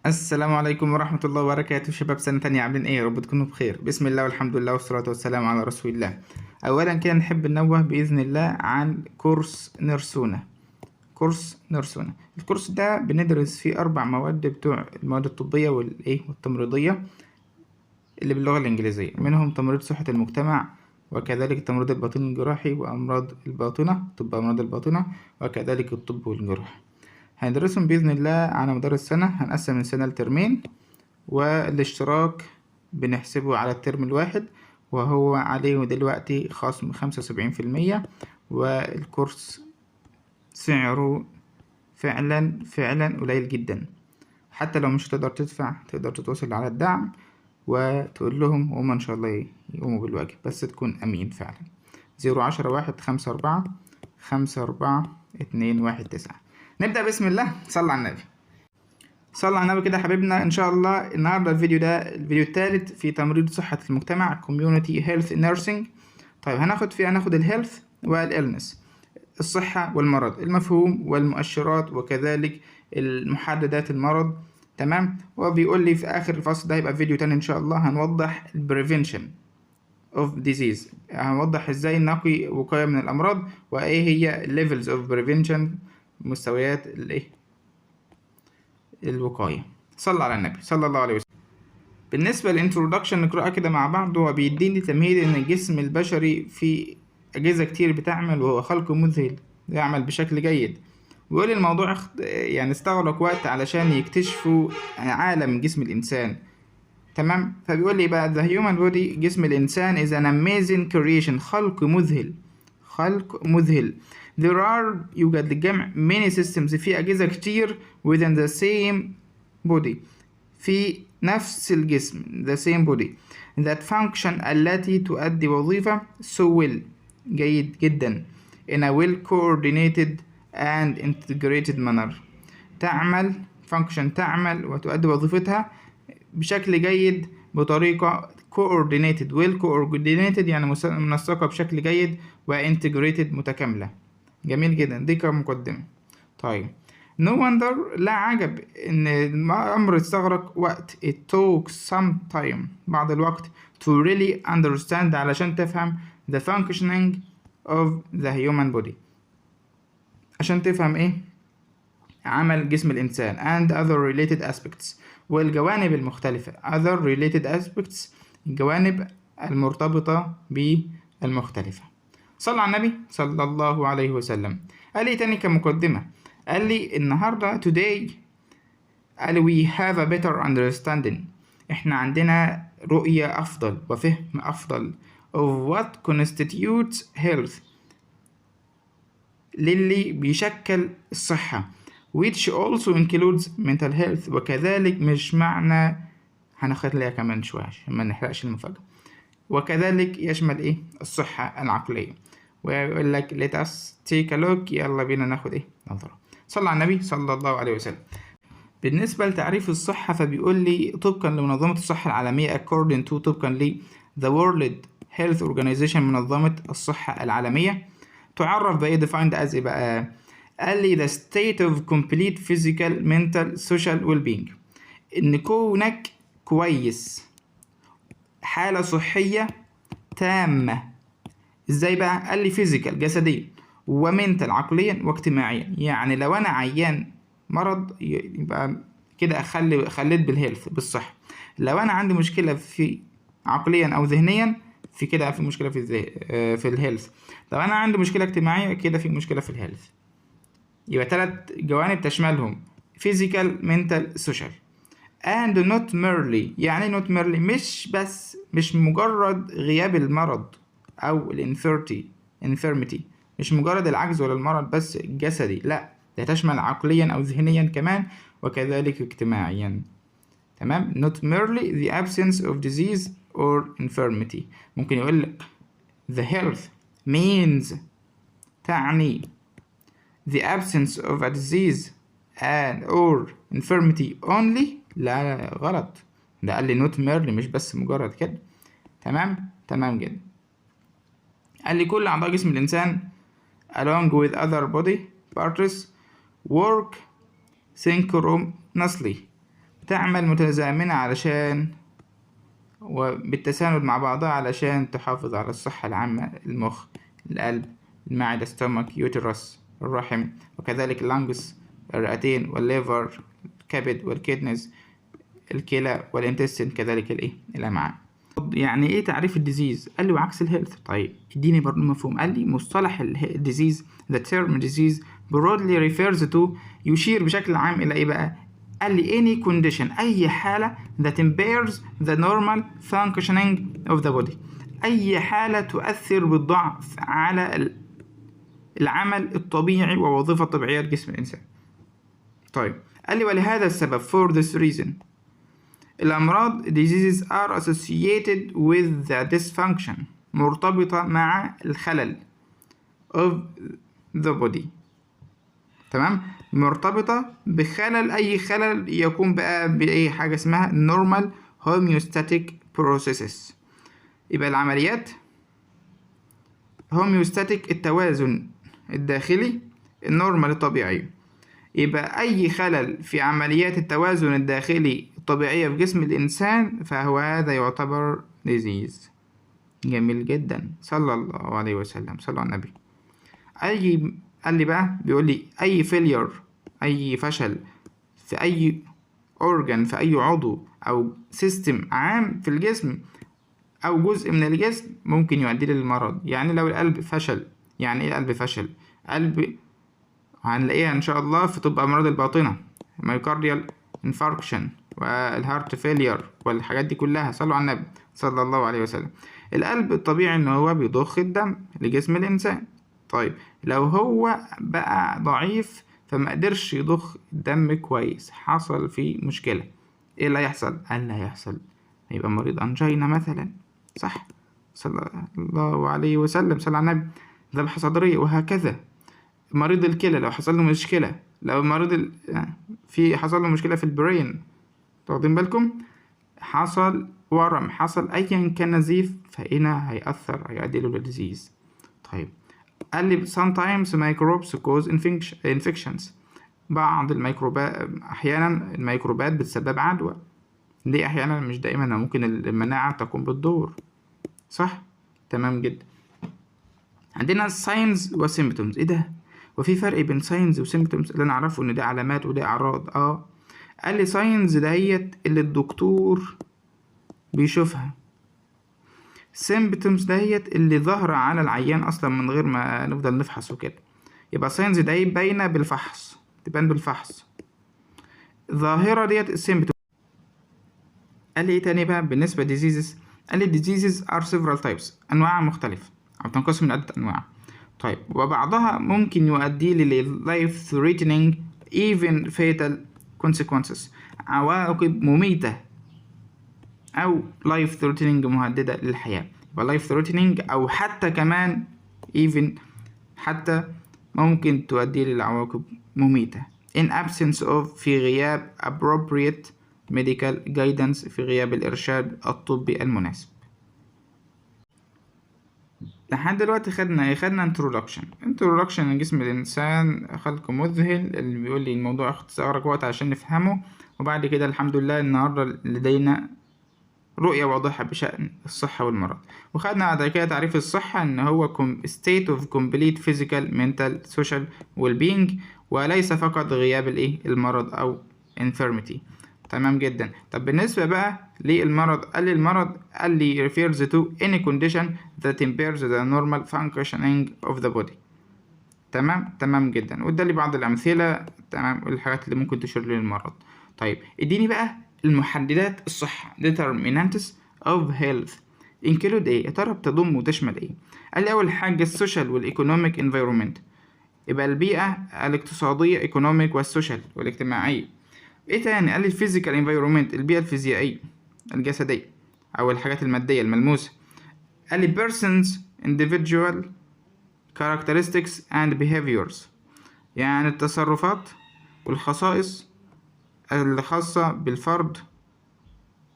السلام عليكم ورحمة الله وبركاته. شباب سنة تانية عاملين ايه؟ يا رب تكونوا بخير. بسم الله والحمد لله والصلاة والسلام على رسول الله. اولا كده نحب ننوه بإذن الله عن كورس نيرسونا. الكورس ده بندرس فيه 4 مواد بتوع المواد الطبية والتمريضية اللي باللغة الإنجليزية، منهم تمريض صحة المجتمع، وكذلك التمريض الباطني الجراحي وأمراض الباطنة، طب أمراض الباطنة، وكذلك الطب والجراحة. هندرسهم بإذن الله على مدار السنة، هنقسم السنة لترمين، والاشتراك بنحسبه على الترم الواحد، وهو عليه دلوقتي خصم 75%، والكورس سعره فعلا قليل جدا. حتى لو مش تقدر تدفع، تقدر تتواصل على الدعم وتقول لهم، وهم إن شاء الله يقوموا بالواجب، بس تكون أمين فعلا. 010-154-54-219. نبدأ بسم الله. صلى على النبي. صلى على النبي كده حبيبنا. ان شاء الله النهارده الفيديو ده الفيديو الثالث في تمريض صحة المجتمع Community Health Nursing. طيب هناخد الهيلث والإلنس، الصحة والمرض، المفهوم والمؤشرات، وكذلك المحددات المرض. تمام. وبيقول لي في آخر الفصل ده هيبقى فيديو تاني ان شاء الله، هنوضح prevention of disease، هنوضح ازاي نقي وقاية من الأمراض، وايه هي levels of prevention، مستويات الوقاية. صلى على النبي صلى الله عليه وسلم. بالنسبة للانترودكشن نقرأها كده مع بعض. هو بيديني تمهيد ان الجسم البشري في أجهزة كتير بتعمل، وهو خلق مذهل يعمل بشكل جيد. ويقول الموضوع يعني استغرق وقت علشان يكتشفوا عالم جسم الإنسان. تمام. فبيقول لي بقى the human body، جسم الإنسان is an amazing creation، خلق مذهل. there are، يوجد للجمع many systems، في أجهزة كتير within the same body، في نفس الجسم the same body that function، التي تؤدي وظيفة so well، جيد جدا in a well coordinated and integrated manner، تعمل وتؤدي وظيفتها بشكل جيد بطريقة coordinated يعني منسقة بشكل جيد، وintegrated متكاملة. جميل جدا. دي كمقدمة. طيب no wonder، لا عجب ان الامر استغرق وقت it took some time، بعض الوقت to really understand، علشان تفهم the functioning of the human body، عشان تفهم ايه عمل جسم الانسان and other related aspects، والجوانب المختلفة other related aspects، الجوانب المرتبطة بالمختلفة. صلى على النبي صلى الله عليه وسلم. قال لي تاني كمقدمة، قال لي النهاردة today، قال we have a better understanding، احنا عندنا رؤية أفضل وفهم أفضل of what constitutes health، للي بيشكل الصحة، which also includes mental health، وكذلك مش معنى هنخليها كمان شوية عشان ما نحرقش المفاجأة، وكذلك يشمل ايه الصحة العقلية. ويقول لك let us take a look، يلا بينا ناخد ايه نظرة. صلى على النبي صلى الله عليه وسلم. بالنسبة لتعريف الصحة فبيقول لي طبقا لمنظمة الصحة العالمية according to، طبقا ل the World Health Organization، منظمة الصحة العالمية، تعرف بإيه defined as إيه بقى؟ قال لي the state of complete physical mental social well-being، إن كونك كويس، حالة صحية تامة. إزاي بقى؟ قال لي physical جسديا، ومنتال عقليا، واجتماعيا. يعني لو أنا عيان مرض يبقى كده خليت بالهيلث بالصحة. لو أنا عندي مشكلة في عقليا أو ذهنيا، في كده في مشكلة في الهيلث. لو أنا عندي مشكلة اجتماعية، كده في مشكلة في الهيلث. يبقى 3 جوانب تشملهم physical mental social and not merely. يعني not merely مش مجرد غياب المرض أو infirmity، مش مجرد العجز ولا المرض بس جسدي، لا، ده تشمل عقليا أو ذهنيا كمان، وكذلك اجتماعيا. تمام. not merely the absence of disease or infirmity. ممكن يقول لك the health means، تعني the absence of a disease and or infirmity only. لا غلط، ده قال لي not merely، مش بس مجرد كده. تمام جدا. قال لي كل أعضاء جسم الإنسان along with other body parts work synchronously، تعمل متزامنة علشان وبالتساند مع بعضها علشان تحافظ على الصحة العامة، المخ، القلب، المعدة ستومك، يوترس، الرحم، وكذلك اللانجز، الرئتين، والليفر، الكبد والكدنز، الكلى، والانتستين، كذلك الأمعاء. يعني ايه تعريف الديزيز؟ قال لي وعكس الهيلث. طيب اديني برضه مفهوم. قال لي مصطلح الديزيز the term disease broadly refers to يشير بشكل عام الى ايه بقى؟ قال لي any condition اي حالة that impairs the normal functioning of the body، اي حالة تؤثر بالضعف على العمل الطبيعي ووظيفة طبيعية لجسم الانسان. طيب قال لي ولهذا السبب for this reason الأمراض diseases are associated with the dysfunction مرتبطة مع الخلل of the body. تمام، مرتبطة بخلل، أي خلل يكون بقى بأي حاجة اسمها normal homeostatic processes. يبقى العمليات homeostatic التوازن الداخلي، النورمال الطبيعي. يبقى أي خلل في عمليات التوازن الداخلي الطبيعية في جسم الإنسان فهو هذا يعتبر disease. جميل جدا، صلى الله عليه وسلم، صلى على النبي. قال لي بقى، بيقول لي أي failure، أي فشل في أي organ، في أي عضو أو سيستم عام في الجسم أو جزء من الجسم ممكن يؤدي للمرض. يعني لو القلب فشل، يعني إيه القلب فشل؟ قلب هنلاقيها إن شاء الله في طب أمراض الباطنة، مايوكارديال انفاركشن والهارت فيلير والحاجات دي كلها. صلوا على النبي صلى الله عليه وسلم. القلب الطبيعي إن هو بيضخ الدم لجسم الإنسان. طيب لو هو بقى ضعيف فما قدرش يضخ الدم كويس، حصل فيه مشكلة، ايه اللي هيحصل؟ قال لا هيحصل يبقى مريض انجينا مثلا، صح؟ صلى الله عليه وسلم، صلى على النبي، ذبحة صدرية، وهكذا. مريض الكلى لو حصل له مشكلة، لو مريض حصل له مشكلة في البرين، واخدين بالكم؟ حصل ورم، حصل ايا كان نزيف، فهنا هيؤدي له للديزيز. طيب قال لي sometimes microbes cause infections، بعض الميكروبات أحيانا الميكروبات بتسبب عدوى. ليه أحيانا؟ مش دائما، ممكن المناعة تقوم بالدور، صح؟ تمام جدا. عندنا signs و symptoms. ايه ده؟ وفي فرق بين signs و symptoms؟ اللي أنا أعرفه إن ده علامات وده أعراض. قال لي signs دهيت اللي الدكتور بيشوفها، symptoms دهيت اللي ظاهرة على العيان أصلا من غير ما نفضل نفحص وكده. يبقى signs دهيت باينة بالفحص، تبان بالفحص. ظاهرة ديت السيمبتوم. قال لي ايه تاني بقى بالنسبة diseases؟ قال لي diseases are several types، أنواع مختلفة أو تنقسم من عدة أنواع. طيب وبعضها ممكن يؤدي ل life threatening even fatal consequences، عواقب مميتة أو life threatening مهددة للحياة. يبقى life threatening أو حتى كمان even حتى ممكن تؤدي للعواقب مميتة in absence of في غياب appropriate medical guidance، في غياب الإرشاد الطبي المناسب. لحد دلوقتي خدنا introduction لجسم الإنسان، خلق مذهل اللي بيقول لي الموضوع اختصارك وقت عشان نفهمه. وبعد كده الحمد لله النهاردة لدينا رؤية واضحة بشأن الصحة والمرض. وخدنا بعد كده تعريف الصحة إن هو state of complete physical mental social well-being، وليس فقط غياب المرض أو infirmity. تمام جدا. طب بالنسبة بقى للمرض، قال لي refers to any condition that impairs the normal functioning of the body. تمام جدا. وده لي بعض الأمثلة، تمام، الحاجات اللي ممكن تشير للمرض. طيب اديني بقى المحددات الصحة determinants of health include ايه؟ يا ترى بتضم وتشمل ايه؟ قال لي أول حاجة السوشيال والإيكونوميك environment، يبقى البيئة الاقتصادية economic والسوشيال والاجتماعية. ايه تاني؟ قال لي الفيزيكال environment البيئة الفيزيائية الجسدية أو الحاجات المادية الملموسة. قال لي persons individual characteristics and behaviors، يعني التصرفات والخصائص الخاصة بالفرد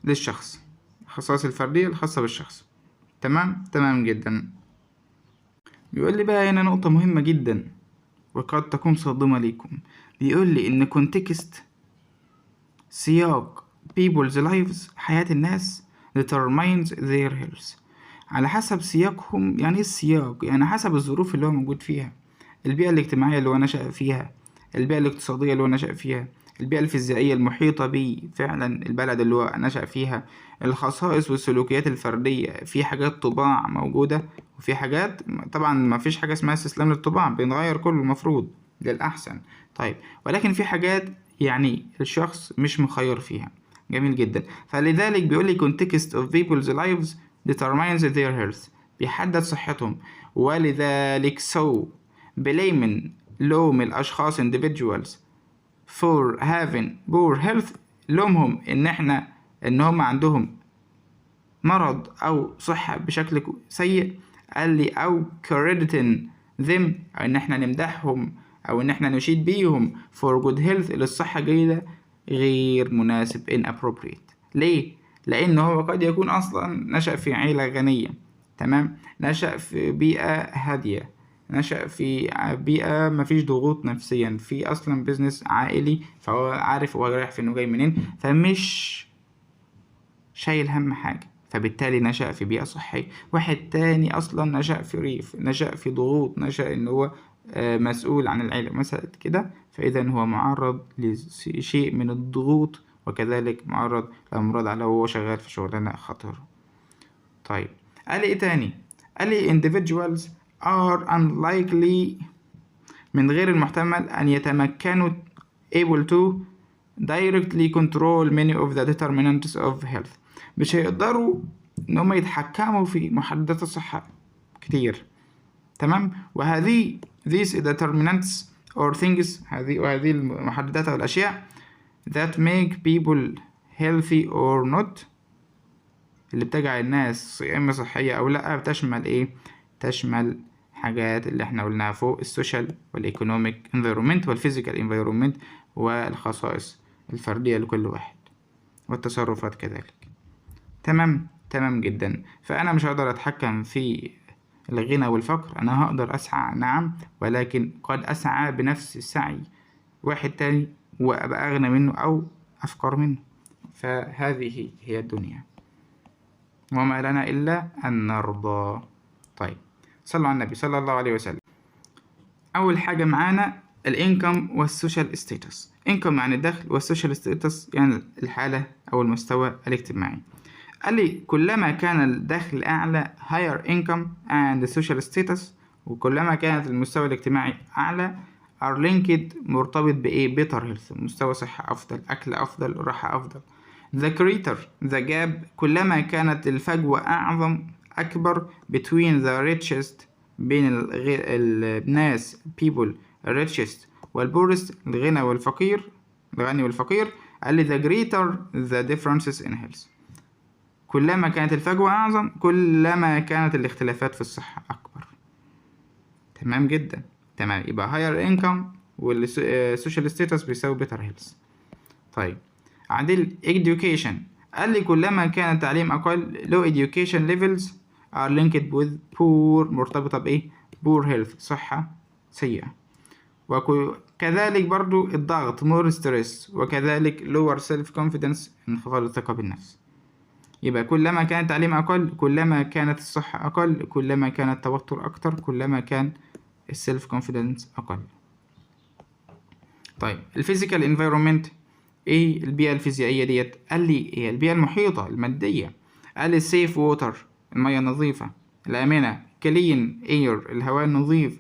للشخص، الخصائص الفردية الخاصة بالشخص. تمام جدا. بيقول لي بقى هنا نقطة مهمة جدا وقد تكون صادمة ليكم. بيقول لي إن context سياق people's lives حياة الناس determines their health على حسب سياقهم. يعني ايه السياق؟ يعني حسب الظروف اللي هو موجود فيها، البيئة الاجتماعية اللي هو نشأ فيها، البيئة الاقتصادية اللي هو نشأ فيها، البيئة الفيزيائية المحيطة بيه فعلا، البلد اللي هو نشأ فيها، الخصائص والسلوكيات الفردية. في حاجات طباع موجودة وفي حاجات طبعا ما فيش حاجة اسمها استسلام للطباع، بنغير كله المفروض للأحسن. طيب ولكن في حاجات يعني الشخص مش مخير فيها. جميل جدا. فلذلك بيقول لي context of people's lives determines their health بيحدد صحتهم. ولذلك blaming لوم الأشخاص individuals for having poor health، لومهم إن هم عندهم مرض أو صحة بشكل سيء. قال لي أو crediting them، إن إحنا نمدحهم أو إن إحنا نشيد بيهم for good health للصحة جيدة، غير مناسب inappropriate. ليه؟ لأن هو قد يكون أصلا نشأ في عيلة غنية، تمام، نشأ في بيئة هادية، نشأ في بيئة مفيش ضغوط نفسيا، في أصلا بيزنس عائلي، فهو عارف هو رايح فين وجاي منين، فمش شايل هم حاجة، فبالتالي نشأ في بيئة صحية. واحد تاني أصلا نشأ في ريف، نشأ في ضغوط، نشأ إن هو مسؤول عن العيلة مثلا كده، فإذا هو معرض لشيء من الضغوط، وكذلك معرض لأمراض على هو شغال في شغلانة خطيرة. طيب قال لي إيه تاني؟ قال لي individuals are unlikely، من غير المحتمل أن يتمكنوا able to directly control many of the determinants of health، مش هيقدروا إن هم يتحكموا في محددات الصحة كتير، تمام. وهذه these determinants or things، وهذه المحددات أو الأشياء that make people healthy or not، اللي بتجعل الناس يا إما صحية أو لأ، بتشمل إيه؟ تشمل حاجات اللي احنا قلناها فوق، السوشيال والايكونوميك انفيرومنت والفيزيكال انفيرومنت، والخصائص الفردية لكل واحد، والتصرفات كذلك. تمام جدا. فأنا مش هقدر أتحكم في الغنى والفقر، أنا هقدر أسعى نعم، ولكن قد أسعى بنفس سعي واحد تاني وأبقى أغنى منه أو أفقر منه. فهذه هي الدنيا، وما لنا إلا أن نرضى. طيب صلوا على النبي صلى الله عليه وسلم. أول حاجة معانا الانكم والسوشيال ستاتس. انكم يعني الدخل، والسوشيال ستاتس يعني الحالة أو المستوى الاجتماعي. قال لي كلما كان الدخل أعلى higher income and social status، وكلما كانت المستوى الاجتماعي أعلى are linked مرتبط بإيه؟ better health، مستوى صحة أفضل، أكل أفضل، راحة أفضل. the greater the gap، كلما كانت الفجوة أعظم أكبر between the richest، بين الناس people richest والpoorest، الغني والفقير، الغني والفقير. قال لي the greater the differences in health، كلما كانت الفجوة أعظم كلما كانت الاختلافات في الصحة أكبر. تمام جدا. تمام، يبقى higher income والسوشيال ستاتس بيساوي better health. طيب عدل education. قال لي كلما كان التعليم أقل low education levels are linked with poor، مرتبطة بإيه؟ poor health، صحة سيئة. وكذلك برضو الضغط more stress، وكذلك lower self confidence، انخفاض الثقة بالنفس. يبقى كلما كان التعليم أقل كلما كانت الصحة أقل، كلما كان التوتر أكتر، كلما كان السيلف كونفيدنس أقل. طيب الفيزيكال انفيرومنت ايه البيئة الفيزيائية ديت؟ قال لي هي البيئة المحيطة المادية. قال لي سيف ووتر، المياه النظيفة الآمنة، كلين اير، الهواء النظيف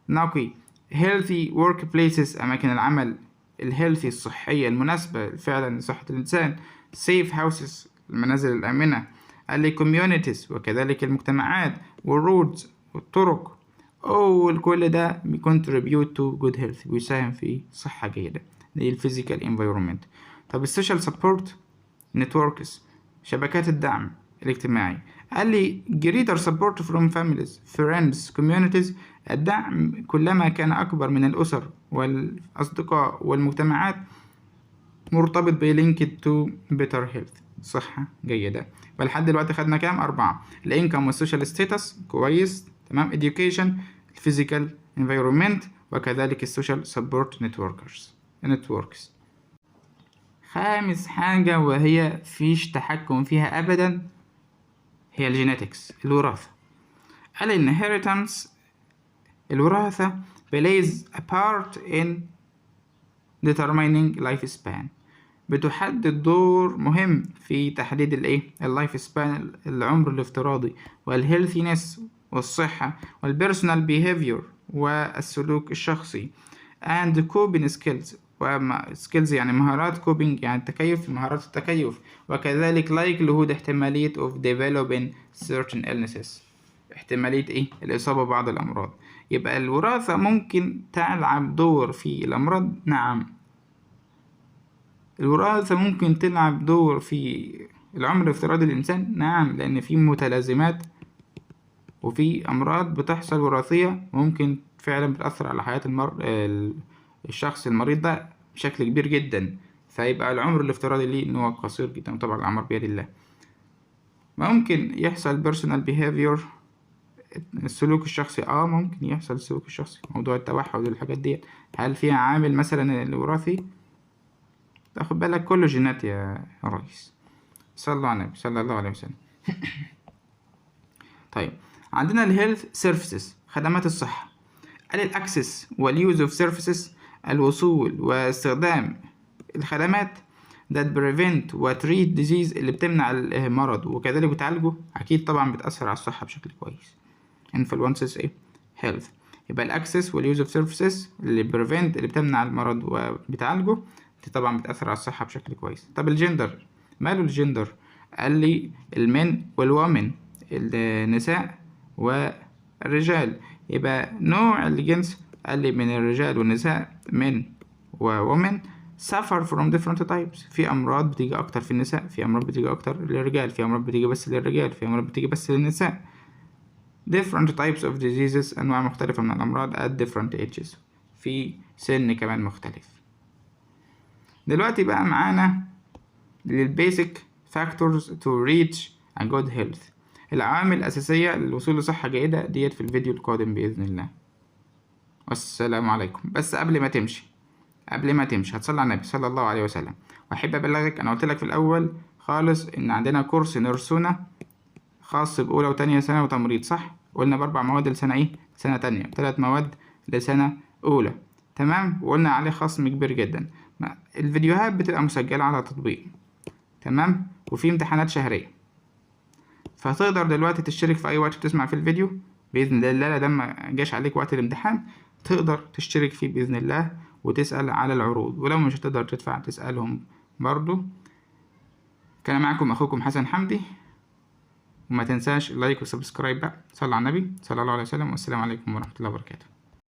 نقي، healthy workplaces، أماكن العمل الهيلثي الصحية المناسبة فعلا لصحة الإنسان، safe houses، المنازل الآمنة. قال لي communities، وكذلك المجتمعات، والroads، والطرق، كل ده contribute to good health، بيساهم في صحة جيدة. دي الفيزيكال environment. طب السوشيال سبورت نتوركس، شبكات الدعم الاجتماعي. قال لي greater support from families friends communities، الدعم كلما كان أكبر من الأسر والأصدقاء والمجتمعات، مرتبط بلينكد تو better health، صحة جيدة. ولحد دلوقتي خدنا كام؟ 4. الانكم والسوشيال ستاتس كويس، تمام. education، الفيزيكال environment، وكذلك السوشيال سبورت نتوركس. خامس حاجة وهي فيش تحكم فيها أبدا هي الجينيتكس، الوراثة. قال inheritance، الوراثة plays a part in determining lifespan، بتحدد دور مهم في تحديد اللايف سبان، العمر الافتراضي، والهيلثينس والصحة، والبيرسونال بيهيفير والسلوك الشخصي، and coping skills، skills يعني مهارات، coping يعني التكيف، مهارات التكيف، وكذلك likelihood احتمالية of developing certain illnesses، احتمالية الإصابة ببعض الأمراض. يبقى الوراثة ممكن تلعب دور في الأمراض، نعم. الوراثة ممكن تلعب دور في العمر الافتراضي للإنسان، نعم، لأن في متلازمات وفي أمراض بتحصل وراثية ممكن فعلا بتأثر على حياة الشخص المريض ده بشكل كبير جدا، فيبقى العمر الافتراضي ليه إن هو قصير جدا. طبعا الأعمار بيد الله. ممكن يحصل personal behavior، السلوك الشخصي، ممكن يحصل السلوك الشخصي، موضوع التوحد والحاجات دي، هل فيها عامل مثلا الوراثي؟ تاخد بالك كله جينات يا ريس. صلوا على النبي صلى الله عليه وسلم. طيب عندنا الهيلث سيرفيسز، خدمات الصحة. قال الاكسس واليوز اوف سيرفيسز، الوصول واستخدام الخدمات that prevent وتريت disease، اللي بتمنع المرض وكذلك بتعالجه، اكيد طبعا بتأثر على الصحة بشكل كويس. influences health. يبقى الاكسس واليوز اوف سيرفيسز اللي prevent، اللي بتمنع المرض وبتعالجه، دي طبعا بتأثر على الصحة بشكل كويس. طب الجندر، ماله الجندر؟ قال لي المن والومن، النساء والرجال. يبقى نوع الجنس، قال لي من الرجال والنساء من وومن suffer from different types، في أمراض بتيجي أكتر في النساء، في أمراض بتيجي أكتر للرجال، في أمراض بتيجي بس للرجال، في أمراض بتيجي بس للنساء. different types of diseases، أنواع مختلفة من الأمراض at different ages، في سن كمان مختلف. دلوقتي بقى معانا للبيسك factors to reach a good health، العوامل الأساسية للوصول لصحة جيدة ديت في الفيديو القادم بإذن الله. والسلام عليكم. بس قبل ما تمشي هتصلي على النبي صلى الله عليه وسلم. وأحب أبلغك، أنا قلت لك في الأول خالص إن عندنا كورس نيرسونا خاص بأولى وتانية سنة وتمريض، صح؟ قلنا ب4 مواد لسنة سنة تانية، 3 مواد لسنة أولى، تمام؟ وقلنا عليه خصم كبير جدا. الفيديوهات بتبقى مسجلة على تطبيق، تمام؟ وفي امتحانات شهرية، فتقدر دلوقتي تشترك في أي وقت تسمع في الفيديو بإذن الله. لما ما جاش عليك وقت الامتحان تقدر تشترك فيه بإذن الله وتسأل على العروض، ولو مش هتقدر تدفع تسألهم برضو. كان معكم أخوكم حسن حمدي، وما تنساش اللايك والسبسكرايب بقى. صلى على النبي صلى الله عليه وسلم، والسلام عليكم ورحمة الله وبركاته.